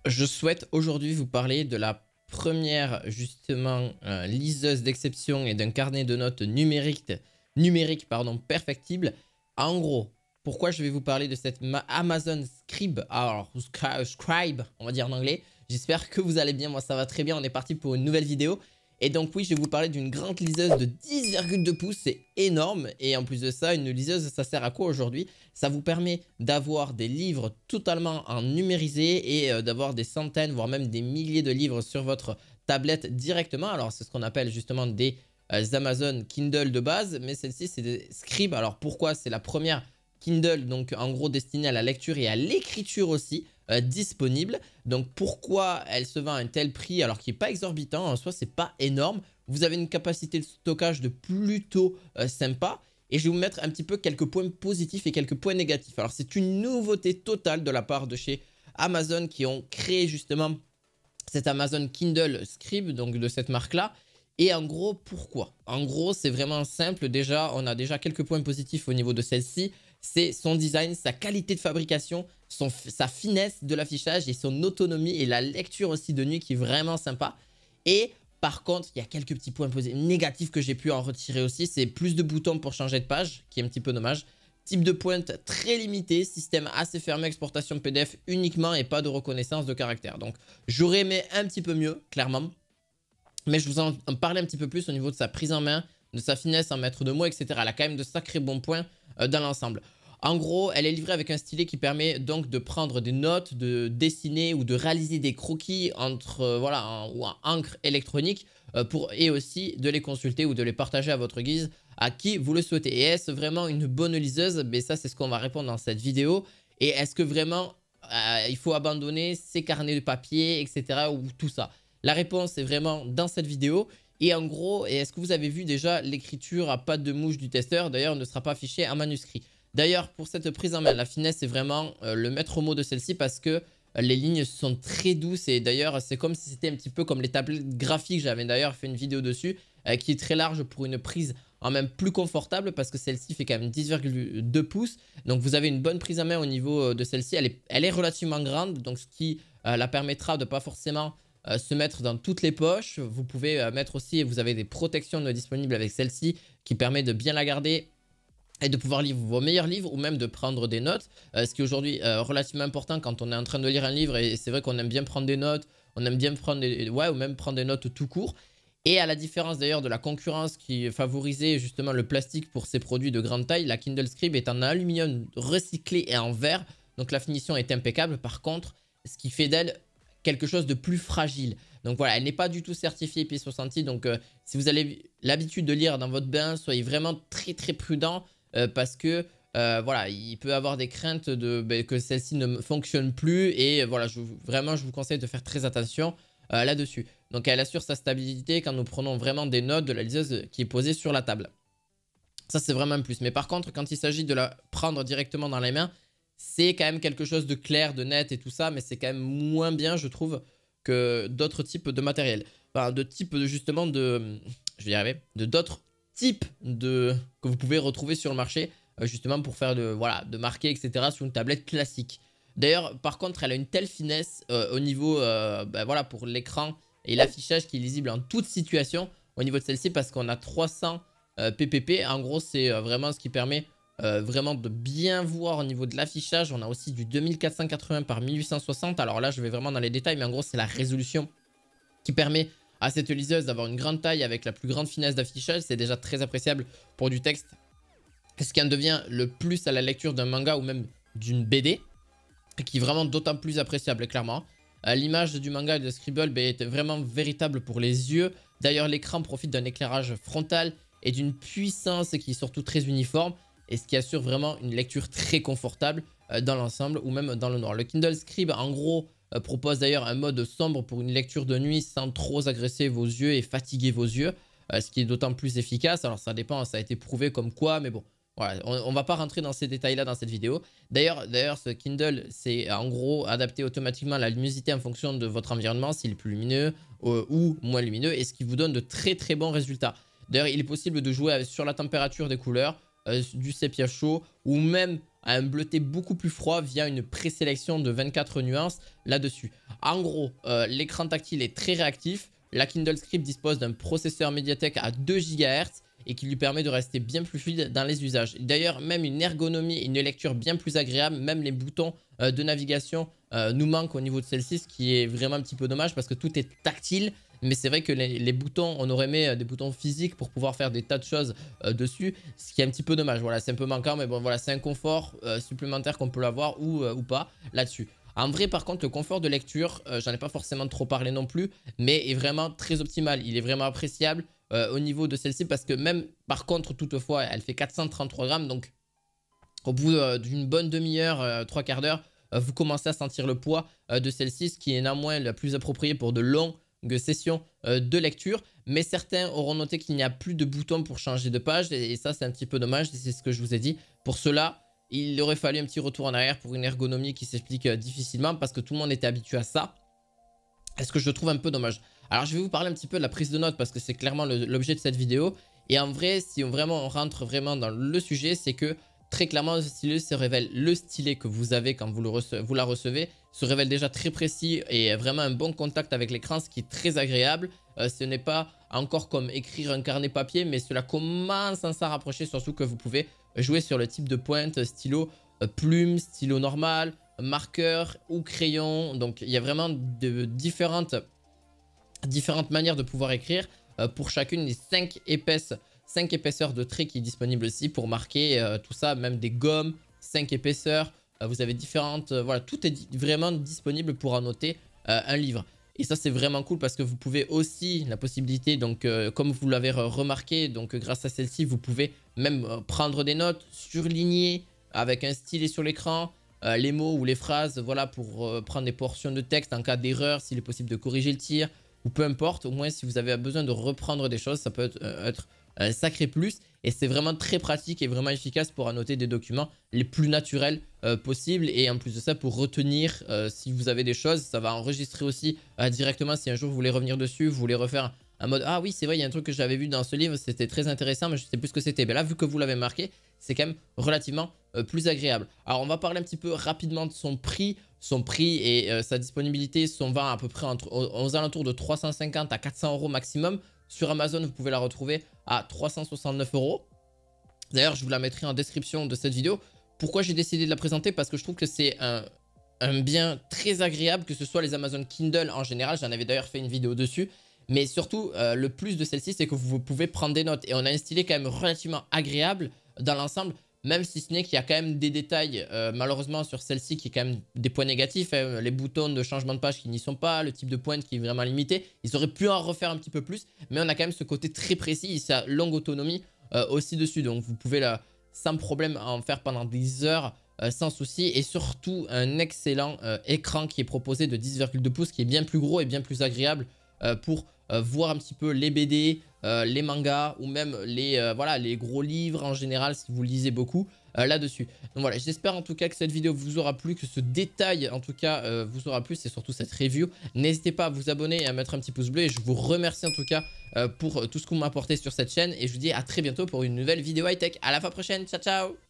Je souhaite aujourd'hui vous parler de la première justement liseuse d'exception et d'un carnet de notes numérique pardon, perfectible. En gros, pourquoi je vais vous parler de cette Amazon Scribe, alors Scribe on va dire en anglais. J'espère que vous allez bien, moi ça va très bien, on est parti pour une nouvelle vidéo. Et donc oui, je vais vous parler d'une grande liseuse de 10,2 pouces, c'est énorme. Et en plus de ça, une liseuse, ça sert à quoi aujourd'hui? Ça vous permet d'avoir des livres totalement en numérisé et d'avoir des centaines, voire même des milliers de livres sur votre tablette directement. Alors c'est ce qu'on appelle justement des Amazon Kindle de base, mais celle-ci c'est des Scribe. Alors pourquoi? C'est la première Kindle, donc en gros destinée à la lecture et à l'écriture aussi. Disponible. Donc pourquoi elle se vend à un tel prix alors qu'il n'est pas exorbitant, en soi c'est pas énorme. Vous avez une capacité de stockage de plutôt sympa. Et je vais vous mettre un petit peu quelques points positifs et quelques points négatifs. Alors c'est une nouveauté totale de la part de chez Amazon qui ont créé justement cette Amazon Kindle Scribe, donc de cette marque là. Et en gros, pourquoi? En gros, c'est vraiment simple. Déjà, on a déjà quelques points positifs au niveau de celle-ci. C'est son design, sa qualité de fabrication, sa finesse de l'affichage et son autonomie et la lecture aussi de nuit qui est vraiment sympa. Et par contre, il y a quelques petits points négatifs que j'ai pu en retirer aussi. C'est plus de boutons pour changer de page, qui est un petit peu dommage. Type de pointe très limité, système assez fermé, exportation PDF uniquement et pas de reconnaissance de caractère. Donc j'aurais aimé un petit peu mieux, clairement. Mais je vous en parlais un petit peu plus au niveau de sa prise en main, de sa finesse en maître de mots, etc. Elle a quand même de sacrés bons points dans l'ensemble. En gros, elle est livrée avec un stylet qui permet donc de prendre des notes, de dessiner ou de réaliser des croquis ou en encre électronique et aussi de les consulter ou de les partager à votre guise à qui vous le souhaitez. Et est-ce vraiment une bonne liseuse? Mais ça, c'est ce qu'on va répondre dans cette vidéo. Et est-ce que vraiment il faut abandonner ces carnets de papier, etc. ou tout ça? La réponse est vraiment dans cette vidéo. Et en gros, est-ce que vous avez vu déjà l'écriture à patte de mouche du testeur? D'ailleurs, ne sera pas affichée en manuscrit. D'ailleurs, pour cette prise en main, la finesse est vraiment le maître mot de celle-ci parce que les lignes sont très douces. Et d'ailleurs, c'est comme si c'était un petit peu comme les tablettes graphiques. J'avais d'ailleurs fait une vidéo dessus qui est très large pour une prise en main plus confortable parce que celle-ci fait quand même 10,2 pouces. Donc vous avez une bonne prise en main au niveau de celle-ci. Elle est relativement grande, donc ce qui la permettra de pas forcément se mettre dans toutes les poches. Vous pouvez mettre aussi, vous avez des protections disponibles avec celle-ci qui permet de bien la garder et de pouvoir lire vos meilleurs livres ou même de prendre des notes. Ce qui est aujourd'hui relativement important quand on est en train de lire un livre et c'est vrai qu'on aime bien prendre des notes, on aime bien prendre ou même prendre des notes tout court. Et à la différence d'ailleurs de la concurrence qui favorisait justement le plastique pour ses produits de grande taille, la Kindle Scribe est en aluminium recyclé et en verre. Donc la finition est impeccable. Par contre, ce qui fait d'elle quelque chose de plus fragile. Donc voilà, elle n'est pas du tout certifiée IP60. Donc si vous avez l'habitude de lire dans votre bain, soyez vraiment très très prudent parce que voilà, il peut avoir des craintes que celle-ci ne fonctionne plus. Et voilà, vraiment, je vous conseille de faire très attention là-dessus. Donc elle assure sa stabilité quand nous prenons vraiment des notes de la liseuse qui est posée sur la table. Ça, c'est vraiment un plus. Mais par contre, quand il s'agit de la prendre directement dans les mains, c'est quand même quelque chose de clair, de net et tout ça, mais c'est quand même moins bien, je trouve, que d'autres types de matériel. Enfin, de types de justement de... Je vais y arriver. De d'autres types que vous pouvez retrouver sur le marché, justement pour faire de marquer, etc. sur une tablette classique. D'ailleurs, par contre, elle a une telle finesse au niveau, voilà, pour l'écran et l'affichage qui est lisible en toute situation au niveau de celle-ci parce qu'on a 300 PPP. En gros, c'est vraiment ce qui permet vraiment de bien voir au niveau de l'affichage. On a aussi du 2480 par 1860. Alors là, je vais vraiment dans les détails, mais en gros, c'est la résolution qui permet à cette liseuse d'avoir une grande taille avec la plus grande finesse d'affichage. C'est déjà très appréciable pour du texte. Ce qui en devient le plus à la lecture d'un manga ou même d'une BD, qui est vraiment d'autant plus appréciable, clairement. L'image du manga et de Scribble est vraiment véritable pour les yeux. D'ailleurs, l'écran profite d'un éclairage frontal et d'une puissance qui est surtout très uniforme et ce qui assure vraiment une lecture très confortable dans l'ensemble ou même dans le noir. Le Kindle Scribe, en gros, propose d'ailleurs un mode sombre pour une lecture de nuit sans trop agresser vos yeux et fatiguer vos yeux, ce qui est d'autant plus efficace. Alors ça dépend, ça a été prouvé comme quoi, mais bon, voilà, on va pas rentrer dans ces détails-là dans cette vidéo. D'ailleurs, ce Kindle, c'est en gros adapté automatiquement la luminosité en fonction de votre environnement, s'il est plus lumineux ou moins lumineux, et ce qui vous donne de très très bons résultats. D'ailleurs, il est possible de jouer sur la température des couleurs, du sépia chaud, ou même à un bleuté beaucoup plus froid via une présélection de 24 nuances là-dessus. En gros, l'écran tactile est très réactif. La Kindle Script dispose d'un processeur Mediatek à 2 GHz et qui lui permet de rester bien plus fluide dans les usages. D'ailleurs, même une ergonomie et une lecture bien plus agréable, même les boutons de navigation nous manquent au niveau de celle-ci, ce qui est vraiment un petit peu dommage parce que tout est tactile. Mais c'est vrai que les boutons, on aurait mis des boutons physiques pour pouvoir faire des tas de choses dessus, ce qui est un petit peu dommage. Voilà, c'est un peu manquant, mais bon, voilà, c'est un confort supplémentaire qu'on peut l'avoir ou pas là-dessus. En vrai, par contre, le confort de lecture, j'en ai pas forcément trop parlé non plus, mais est vraiment très optimal. Il est vraiment appréciable au niveau de celle-ci parce que même, par contre, toutefois, elle fait 433 grammes. Donc, au bout d'une bonne demi-heure, trois quarts d'heure, vous commencez à sentir le poids de celle-ci, ce qui est néanmoins la plus appropriée pour de longues sessions de lecture. Mais certains auront noté qu'il n'y a plus de boutons pour changer de page et ça, c'est un petit peu dommage. C'est ce que je vous ai dit. Pour cela, il aurait fallu un petit retour en arrière pour une ergonomie qui s'explique difficilement parce que tout le monde était habitué à ça. Est-ce que je trouve un peu dommage. Alors, je vais vous parler un petit peu de la prise de notes parce que c'est clairement l'objet de cette vidéo. Et en vrai, si on rentre vraiment dans le sujet, c'est que très clairement, le stylet se révèle, le stylet que vous avez quand vous la recevez, se révèle déjà très précis et vraiment un bon contact avec l'écran, ce qui est très agréable. Ce n'est pas encore comme écrire un carnet papier, mais cela commence à s'en rapprocher, surtout que vous pouvez jouer sur le type de pointe, stylo plume, stylo normal, marqueur ou crayon. Donc, il y a vraiment de différentes manières de pouvoir écrire pour chacune des 5 épaisseurs de traits qui est disponible aussi pour marquer tout ça, même des gommes, 5 épaisseurs. Vous avez différentes... voilà, tout est vraiment disponible pour annoter un livre. Et ça, c'est vraiment cool parce que vous pouvez aussi la possibilité, donc comme vous l'avez remarqué, donc grâce à celle-ci, vous pouvez même prendre des notes, surligner avec un stylet sur l'écran, les mots ou les phrases, voilà, pour prendre des portions de texte en cas d'erreur, s'il est possible de corriger le tir, ou peu importe, au moins si vous avez besoin de reprendre des choses, ça peut être un sacré plus. Et c'est vraiment très pratique et vraiment efficace pour annoter des documents les plus naturels possibles. Et en plus de ça, pour retenir si vous avez des choses, ça va enregistrer aussi directement si un jour vous voulez revenir dessus, vous voulez refaire un mode « Ah oui, c'est vrai, il y a un truc que j'avais vu dans ce livre, c'était très intéressant, mais je ne sais plus ce que c'était. » Ben là, vu que vous l'avez marqué, c'est quand même relativement plus agréable. Alors, on va parler un petit peu rapidement de son prix. Son prix et sa disponibilité sont à peu près aux alentours de 350 à 400 € maximum. Sur Amazon, vous pouvez la retrouver à 369 €. D'ailleurs, je vous la mettrai en description de cette vidéo. Pourquoi j'ai décidé de la présenter? Parce que je trouve que c'est un bien très agréable, que ce soit les Amazon Kindle en général. J'en avais d'ailleurs fait une vidéo dessus. Mais surtout, le plus de celle-ci, c'est que vous pouvez prendre des notes. Et on a un stylet quand même relativement agréable dans l'ensemble. Même si ce n'est qu'il y a quand même des détails, malheureusement, sur celle-ci qui est quand même des points négatifs. Hein, les boutons de changement de page qui n'y sont pas, le type de pointe qui est vraiment limité. Ils auraient pu en refaire un petit peu plus, mais on a quand même ce côté très précis et sa longue autonomie aussi dessus. Donc vous pouvez sans problème en faire pendant des heures sans souci. Et surtout un excellent écran qui est proposé de 10,2 pouces qui est bien plus gros et bien plus agréable pour voir un petit peu les BD, les mangas ou même voilà, les gros livres en général si vous lisez beaucoup là-dessus. Donc voilà, j'espère en tout cas que cette vidéo vous aura plu, que ce détail en tout cas vous aura plu, c'est surtout cette review. N'hésitez pas à vous abonner et à mettre un petit pouce bleu et je vous remercie en tout cas pour tout ce que vous m'apportez sur cette chaîne et je vous dis à très bientôt pour une nouvelle vidéo high-tech. À la fois prochaine, ciao ciao.